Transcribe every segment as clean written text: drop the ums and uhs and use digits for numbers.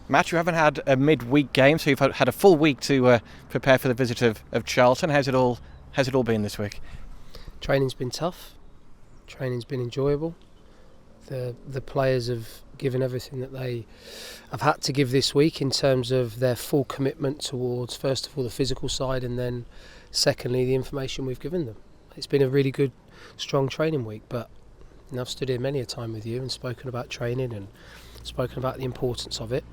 Matt, you haven't had a midweek game, so you've had a full week to prepare for the visit of Charlton. How's it all been this week? Training's been tough. Training's been enjoyable. The players have given everything that they have had to give this week in terms of their full commitment towards, first of all, the physical side, and then secondly, the information we've given them. It's been a really good, strong training week, but I've stood here many a time with you and spoken about training and spoken about the importance of it.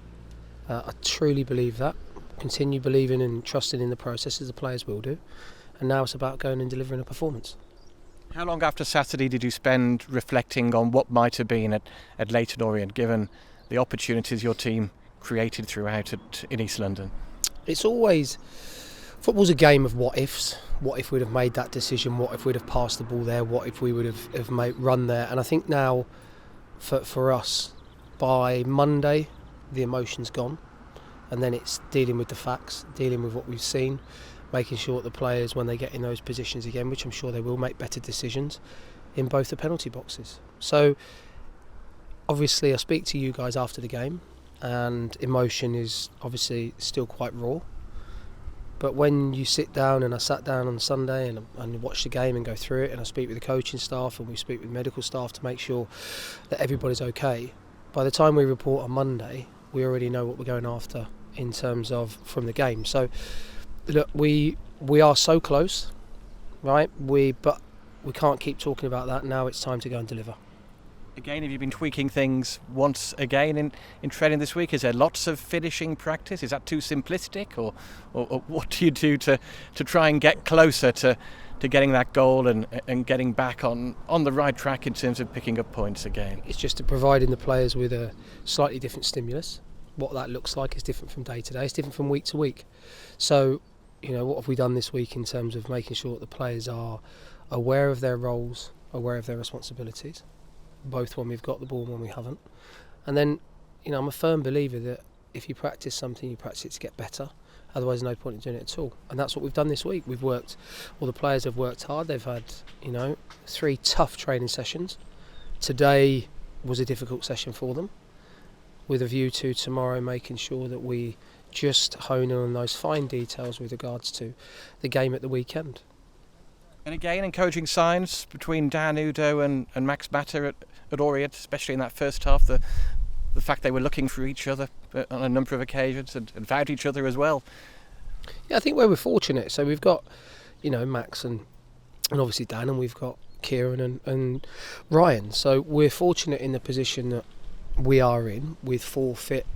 I truly believe that. Continue believing and trusting in the process as the players will do. And now it's about going and delivering a performance. How long after Saturday did you spend reflecting on what might have been at Leyton Orient, given the opportunities your team created throughout in East London? It's always... Football's a game of what ifs. What if we'd have made that decision? What if we'd have passed the ball there? What if we would have run there? And I think now, for us, by Monday, the emotion's gone. And then it's dealing with the facts, dealing with what we've seen, making sure that the players, when they get in those positions again, which I'm sure they will, make better decisions in both the penalty boxes. So, obviously, I speak to you guys after the game, and emotion is obviously still quite raw. But when you sit down, and I sat down on Sunday and watched the game and go through it, and I speak with the coaching staff and we speak with medical staff to make sure that everybody's okay, by the time we report on Monday, we already know what we're going after in terms of from the game. So, look, we are so close, right? But we can't keep talking about that. Now it's time to go and deliver. Again, have you been tweaking things once again in training this week? Is there lots of finishing practice? Is that too simplistic? Or what do you do to try and get closer to getting that goal and getting back on the right track in terms of picking up points again? It's just providing the players with a slightly different stimulus. What that looks like is different from day to day. It's different from week to week. So, what have we done this week in terms of making sure that the players are aware of their roles, aware of their responsibilities, both when we've got the ball and when we haven't. And then, I'm a firm believer that if you practice something, you practice it to get better. Otherwise, no point in doing it at all. And that's what we've done this week. The players have worked hard. They've had, 3 tough training sessions. Today was a difficult session for them, with a view to tomorrow making sure that we just hone in on those fine details with regards to the game at the weekend. And again, encouraging signs between Dan Udo and Max Matter at Orient, especially in that first half. The fact they were looking for each other on a number of occasions and found each other as well. Yeah, I think we're fortunate. So we've got, Max and obviously Dan, and we've got Kieran and Ryan. So we're fortunate in the position that we are in with 4 fit,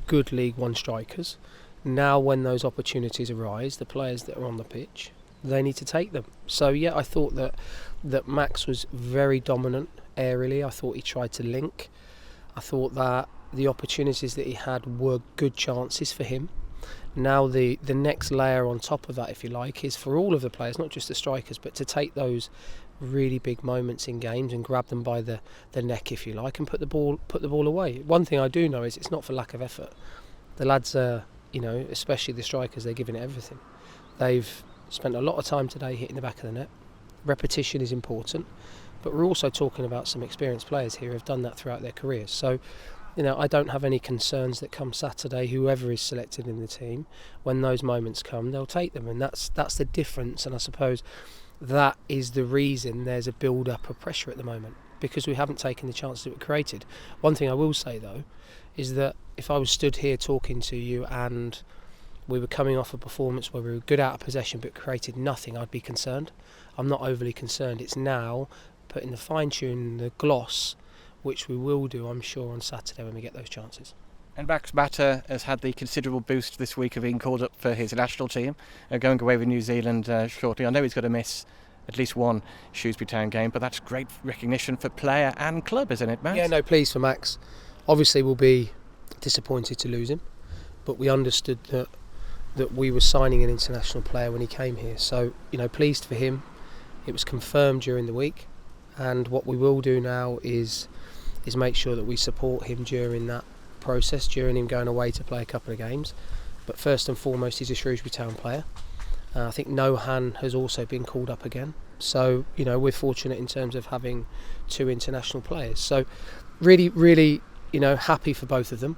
good League One strikers. Now when those opportunities arise, the players that are on the pitch, they need to take them. So yeah, I thought that Max was very dominant aerially. I thought he tried to link. I thought that the opportunities that he had were good chances for him. Now the next layer on top of that, if you like, is for all of the players, not just the strikers, but to take those really big moments in games and grab them by the neck, if you like, and put the ball away. One thing I do know is it's not for lack of effort. The lads are, especially the strikers, they're giving it everything. They've spent a lot of time today hitting the back of the net. Repetition is important, but we're also talking about some experienced players here who have done that throughout their careers. So, I don't have any concerns that come Saturday, whoever is selected in the team, when those moments come, they'll take them, and that's the difference. And I suppose that is the reason there's a build-up of pressure at the moment, because we haven't taken the chances that were created. One thing I will say, though, is that if I was stood here talking to you and we were coming off a performance where we were good out of possession but created nothing, I'd be concerned. I'm not overly concerned. It's now putting the fine-tune, the gloss, which we will do, I'm sure, on Saturday when we get those chances. And Max Matter has had the considerable boost this week of being called up for his national team, going away with New Zealand shortly. I know he's got to miss at least one Shrewsbury Town game, but that's great recognition for player and club, isn't it, Max? Yeah, no, pleased for Max. Obviously, we'll be disappointed to lose him, but we understood that we were signing an international player when he came here. So, pleased for him. It was confirmed during the week, and what we will do now is make sure that we support him during that process, during him going away to play a couple of games. But first and foremost, he's a Shrewsbury Town player. I think Nohan has also been called up again. So, we're fortunate in terms of having 2 international players. So, really, really, happy for both of them.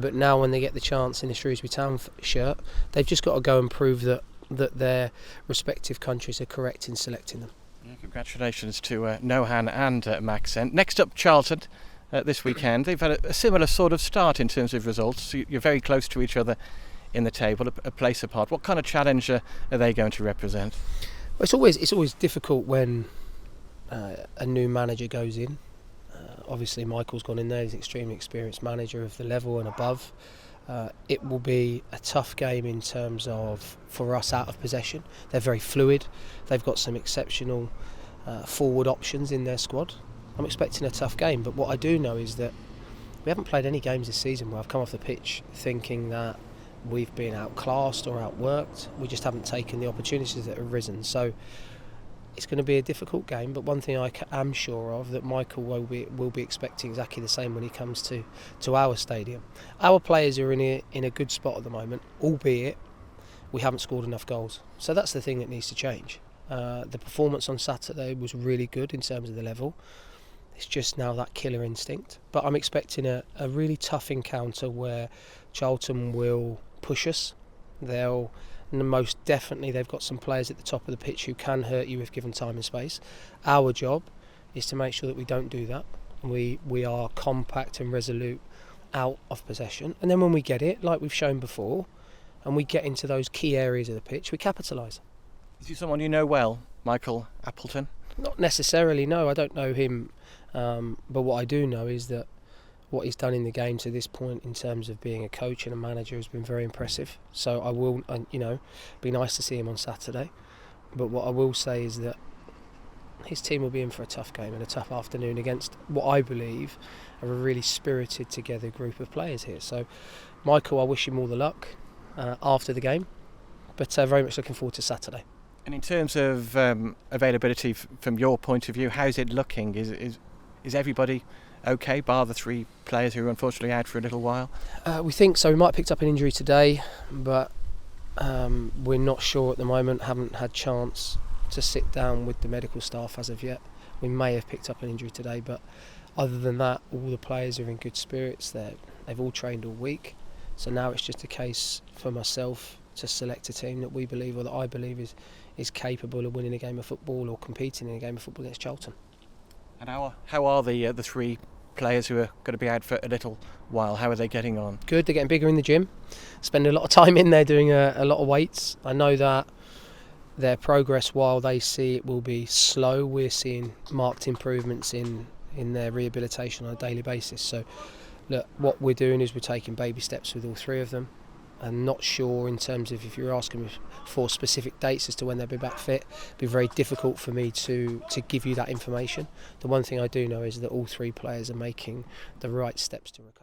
But now when they get the chance in the Shrewsbury Town shirt, they've just got to go and prove that their respective countries are correct in selecting them. Yeah, congratulations to Nohan and Max. Next up, Charlton this weekend. They've had a similar sort of start in terms of results. You're very close to each other in the table, a place apart. What kind of challenge are they going to represent? Well, it's always difficult when a new manager goes in. Obviously, Michael's gone in there. He's an extremely experienced manager of the level and above. It will be a tough game in terms of, for us, out of possession. They're very fluid. They've got some exceptional forward options in their squad. I'm expecting a tough game, but what I do know is that we haven't played any games this season where I've come off the pitch thinking that we've been outclassed or outworked. We just haven't taken the opportunities that have risen. So it's going to be a difficult game, but one thing I am sure of, that Michael will be expecting exactly the same when he comes to our stadium. Our players are in a good spot at the moment, albeit we haven't scored enough goals. So that's the thing that needs to change. The performance on Saturday was really good in terms of the level. It's just now that killer instinct. But I'm expecting a really tough encounter where Charlton will push us. Most definitely, they've got some players at the top of the pitch who can hurt you if given time and space. Our job is to make sure that we don't do that. We are compact and resolute out of possession. And then when we get it, like we've shown before, and we get into those key areas of the pitch, we capitalise. Is he someone you know well, Michael Appleton? Not necessarily, no. I don't know him. But what I do know is that what he's done in the game to this point in terms of being a coach and a manager has been very impressive. So I will, be nice to see him on Saturday. But what I will say is that his team will be in for a tough game and a tough afternoon against what I believe are a really spirited together group of players here. So Michael, I wish him all the luck after the game, but very much looking forward to Saturday. And in terms of availability from your point of view, how's it looking? Is everybody okay, bar the 3 players who are unfortunately out for a little while? We think so. We might have picked up an injury today, but we're not sure at the moment. Haven't had chance to sit down with the medical staff as of yet. We may have picked up an injury today, but other than that, all the players are in good spirits. They've all trained all week. So now it's just a case for myself to select a team that we believe, or that I believe is capable of winning a game of football or competing in a game of football against Charlton. And how are the 3 players who are going to be out for a little while? How are they getting on? Good. They're getting bigger in the gym, spending a lot of time in there doing a lot of weights. I know that their progress, while they see it will be slow, we're seeing marked improvements in their rehabilitation on a daily basis. So look, what we're doing is we're taking baby steps with all 3 of them. I'm not sure in terms of, if you're asking me for specific dates as to when they'll be back fit, it'd be very difficult for me to give you that information. The one thing I do know is that all 3 players are making the right steps to recover.